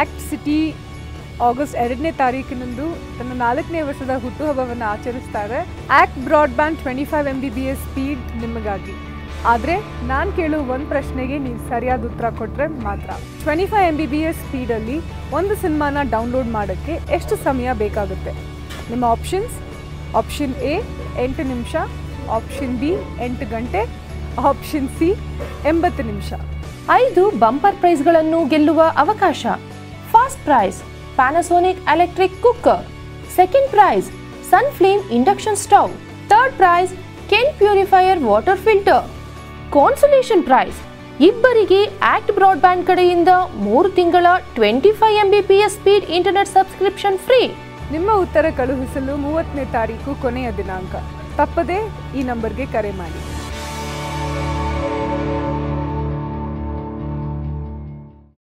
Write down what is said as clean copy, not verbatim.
Act city August 2ನೇ ತಾರೀಕಿನಂದು ತನ್ನ 4ನೇ ವರ್ಷದ ಹುಟ್ಟುಹಬ್ಬವನ್ನು ಆಚರಿಸ್ತಾರೆ. ಆಕ್ಟ್ ಬ್ರಾಡ್ಬ್ಯಾಂಡ್ 25 MBPS ಸ್ಪೀಡ್ ನಿಮಗಾಗಿ. ಆದರೆ ನಾನು ಕೇಳೋ ಒಂದು ಪ್ರಶ್ನೆಗೆ ನೀವು ಸರಿಯಾದ ಉತ್ತರ ಕೊಟ್ಟರೆ ಮಾತ್ರ. 25 MBPS ಸ್ಪೀಡಲ್ಲಿ ಒಂದು ಸಿನಿಮಾನ ಡೌನ್ಲೋಡ್ ಮಾಡೋಕ್ಕೆ ಎಷ್ಟು ಸಮಯ ಬೇಕಾಗುತ್ತೆ? ನಿಮ್ಮ ಆಪ್ಷನ್ಸ್: ಆಪ್ಷನ್ ಎ 8 ನಿಮಿಷ, ಆಪ್ಷನ್ ಬಿ 8 ಗಂಟೆ, ಆಪ್ಷನ್ ಸಿ 80 ನಿಮಿಷ. 5 ಬಂಪರ್ ಪ್ರೈಸ್ಗಳನ್ನು ಗೆಲ್ಲುವ ಅವಕಾಶ. First prize Panasonic electric cooker. Second prize Sunflame induction stove. Third prize Ken Purifier water filter. Consolation prize ಇಬ್ಬರಿಗೆ ಆಕ್ಟ್ ಬ್ರಾಡ್ಬ್ಯಾಂಡ್ ಕಡೆಯಿಂದ 3 ತಿಂಗಳ 25 MBPS speed internet subscription free. ನಿಮ್ಮ ಉತ್ತರ ಕಳುಹಿಸಲು 30ನೇ ತಾರೀಕು ಕೊನೆಯ ದಿನಾಂಕ. ತಪ್ಪದೆ ಈ ನಂಬರ್ಗೆ ಕರೆ ಮಾಡಿ.